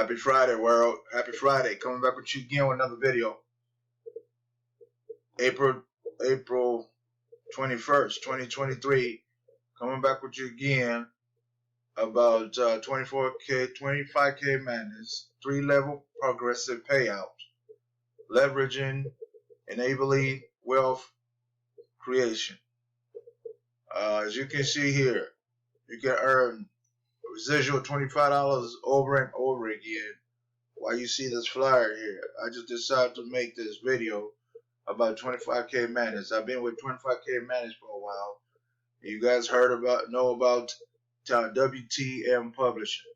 Happy Friday, world. Happy Friday. Coming back with you again with another video. April 21st, 2023. Coming back with you again about 24K, 25K madness, 3-level progressive payout, leveraging, enabling wealth creation. As you can see here, you can earn a residual $25 over and over again. While you see this flyer here, I just decided to make this video about 25K madness. I've been with 25K madness for a while. You guys know about WTM Publishing.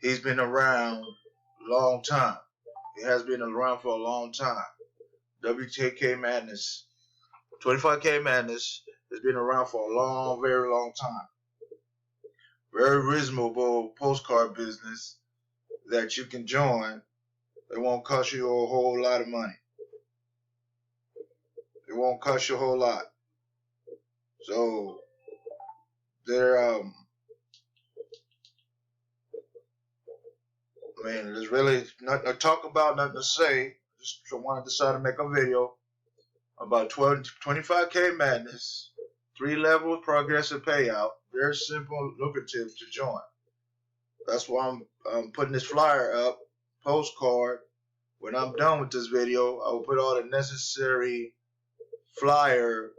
He's been around a long time. He has been around for a long time. WTK Madness, 25K Madness has been around for a long, very long time. Very reasonable postcard business that you can join. It won't cost you a whole lot of money. It won't cost you a whole lot. So there's really nothing to talk about, nothing to say. Just want to decide to make a video about 25K madness, 3-level progressive payout, very simple, lucrative to join. That's why I'm putting this flyer up, postcard. When I'm done with this video, I will put all the necessary flyer,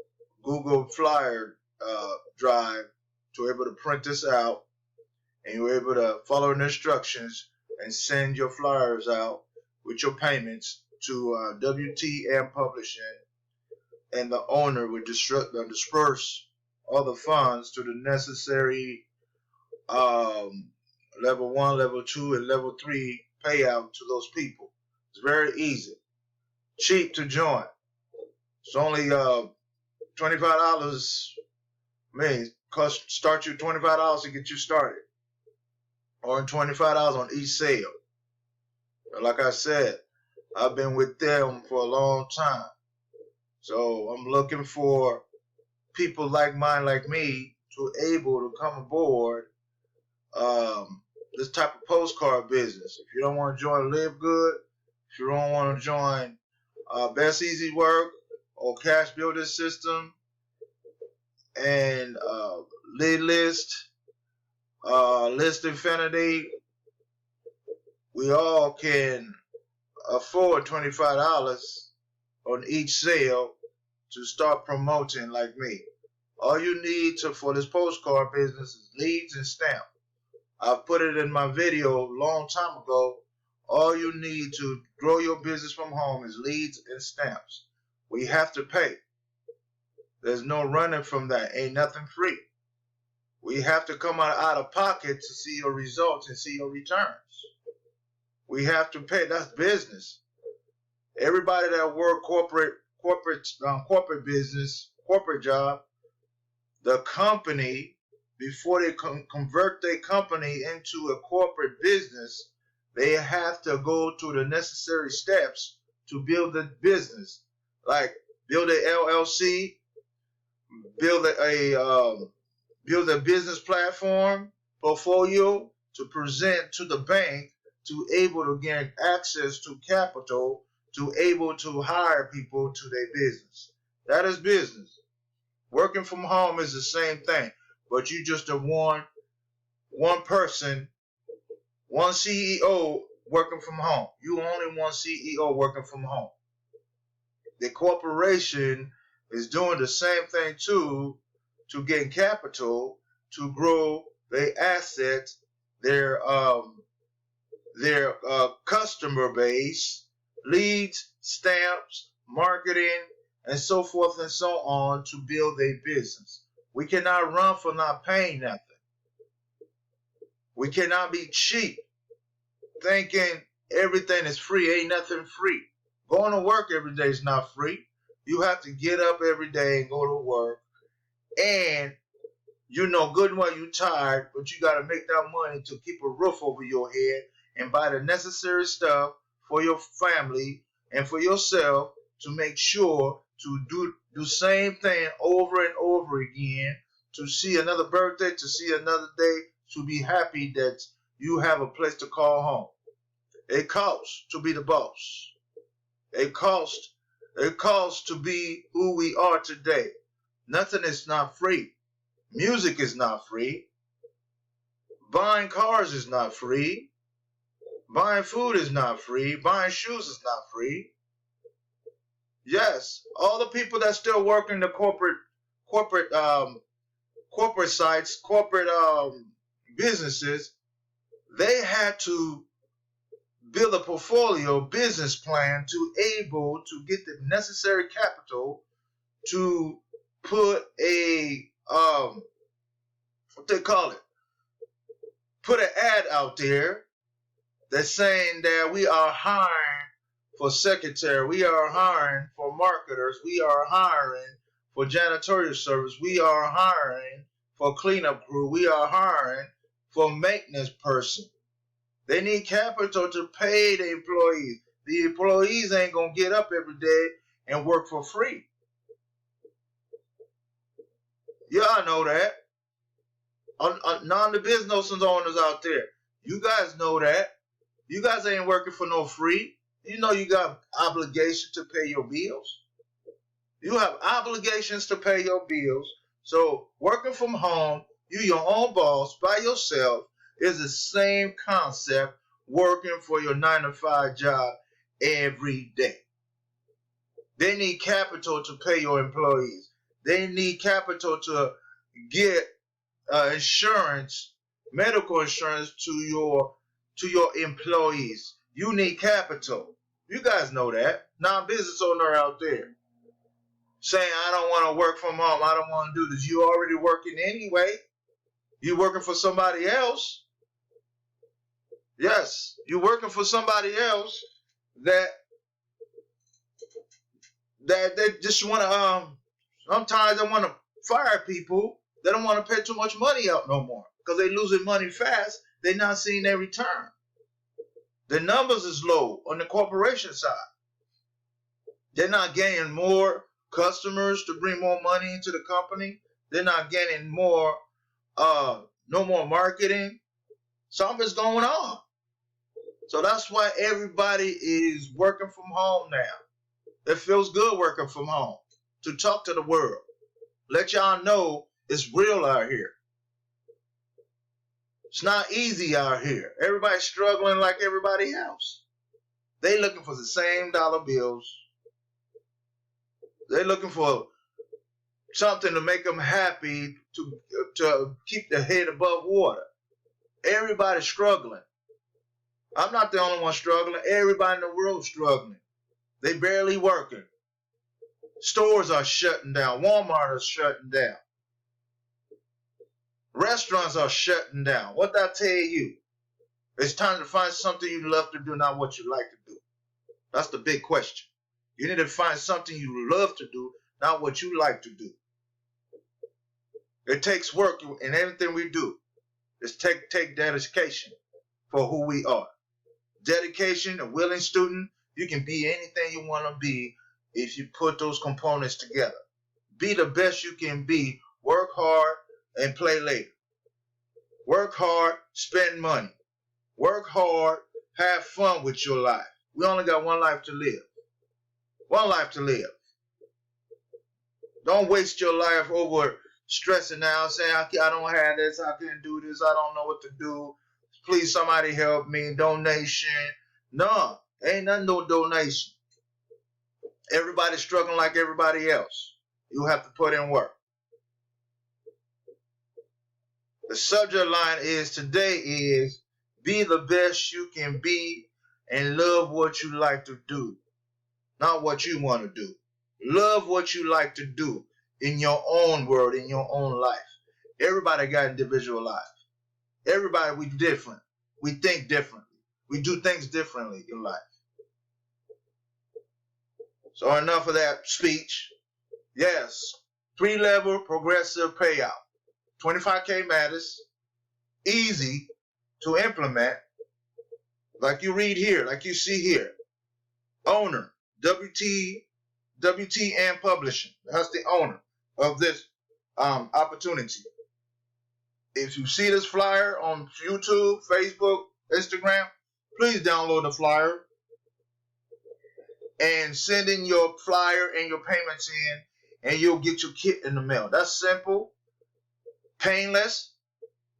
Google Flyer drive to be able to print this out, and you're able to follow the instructions and send your flyers out with your payments to WTM Publishing, and the owner would disperse all the funds to the necessary level 1, level 2, and level 3 payout to those people. It's very easy, cheap to join. It's only $25. Start you $25 to get you started, or $25 on each sale. Like I said, I've been with them for a long time, so I'm looking for people like me to able to come aboard this type of postcard business. If you don't want to join Live Good, if you don't want to join Best Easy Work or Cash Builder System and Lead List, List Infinity, we all can afford $25 on each sale to start promoting like me. All you need for this postcard business is leads and stamp. I've put it in my video a long time ago. All you need to grow your business from home is leads and stamps. We have to pay. There's no running from that. Ain't nothing free. We have to come out of pocket to see your results and see your returns. We have to pay. That's business. Everybody that work corporate business, corporate job, the company, before they convert their company into a corporate business, they have to go through the necessary steps to build the business, like build a LLC, build a business platform portfolio to present to the bank, to able to gain access to capital, to able to hire people to their business. That is business. Working from home is the same thing, but you just a one person, one CEO working from home. You only one CEO working from home. The corporation is doing the same thing too, to gain capital, to grow their assets, their customer base, leads, stamps, marketing, and so forth and so on, to build a business. We cannot run for not paying nothing. We cannot be cheap, thinking everything is free. Ain't nothing free. Going to work every day is not free. You have to get up every day and go to work, and you know good and well you're tired, but you got to make that money to keep a roof over your head and buy the necessary stuff for your family and for yourself, to make sure to do the same thing over and over again, to see another birthday, to see another day, to be happy that you have a place to call home. It costs to be the boss. It costs to be who we are today. Nothing is not free. Music is not free. Buying cars is not free. Buying food is not free. Buying shoes is not free. Yes, all the people that still work in the corporate sites, corporate businesses, they had to build a portfolio business plan to able to get the necessary capital to put a what they call it, put an ad out there that's saying that we are hiring for secretary, we are hiring for marketers, we are hiring for janitorial service, we are hiring for cleanup crew, we are hiring for maintenance person. They need capital to pay the employees. The employees ain't gonna get up every day and work for free. Y'all know that. None of the business owners out there, you guys know that. You guys ain't working for no free. You know you got obligations to pay your bills. You have obligations to pay your bills. So working from home, you your own boss by yourself, is the same concept working for your 9-to-5 job every day. They need capital to pay your employees. They need capital to get insurance, medical insurance to your employees. You need capital. You guys know that. Non-business owner out there saying, I don't want to work from home. I don't want to do this. You already working anyway. You working for somebody else. Yes, you're working for somebody else that they just want to sometimes they want to fire people. They don't want to pay too much money out no more because they losing money fast. They're not seeing their return. The numbers is low on the corporation side. They're not gaining more customers to bring more money into the company. They're not getting more no more marketing. Something's going on. So that's why everybody is working from home now. It feels good working from home to talk to the world. Let y'all know it's real out here. It's not easy out here. Everybody's struggling like everybody else. They looking for the same dollar bills. They're looking for something to make them happy, to keep their head above water. Everybody's struggling. I'm not the only one struggling. Everybody in the world is struggling. They barely working. Stores are shutting down. Walmart is shutting down. Restaurants are shutting down. What did I tell you? It's time to find something you love to do, not what you like to do. That's the big question. You need to find something you love to do, not what you like to do. It takes work in everything we do. It's take dedication for who we are. Dedication, a willing student, you can be anything you want to be if you put those components together. Be the best you can be. Work hard and play later. Work hard, spend money. Work hard, have fun with your life. We only got one life to live. One life to live. Don't waste your life over stressing out, saying, I don't have this, I can't do this, I don't know what to do. Please, somebody help me. Donation. No, ain't nothing, no donation. Everybody's struggling like everybody else. You have to put in work. The subject line is today is be the best you can be and love what you like to do, not what you want to do. Love what you like to do in your own world, in your own life. Everybody got individual life. Everybody, we different. We think differently. We do things differently in life. So enough of that speech. Yes, 3-level progressive payout. 25K matters. Easy to implement. Like you read here, like you see here. Owner, WTN Publishing. That's the owner of this opportunity. If you see this flyer on YouTube, Facebook, Instagram, please download the flyer and send in your flyer and your payments in, and you'll get your kit in the mail. That's simple, painless,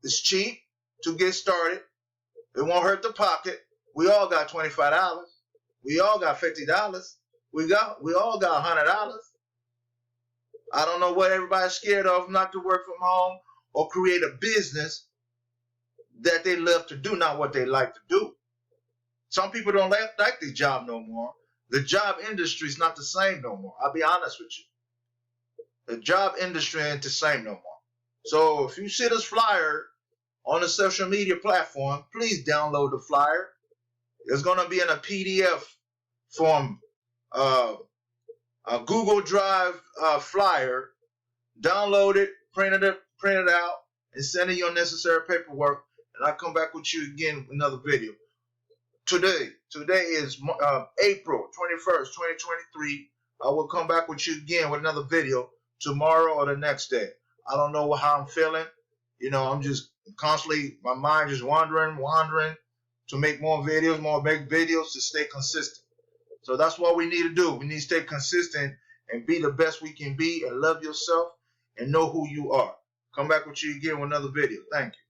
it's cheap to get started. It won't hurt the pocket. We all got $25. We all got $50. We all got $100. I don't know what everybody's scared of, not to work from home or create a business that they love to do, not what they like to do. Some people don't like their job no more. The job industry is not the same no more. I'll be honest with you. The job industry ain't the same no more. So if you see this flyer on a social media platform, please download the flyer. It's going to be in a PDF form, a Google Drive flyer. Download it, print it out, and send in your necessary paperwork. And I'll come back with you again with another video. Today is April 21st, 2023. I will come back with you again with another video tomorrow or the next day. I don't know how I'm feeling. You know, I'm just constantly, my mind just wandering to make more videos to stay consistent. So that's what we need to do. We need to stay consistent and be the best we can be and love yourself and know who you are. Come back with you again with another video. Thank you.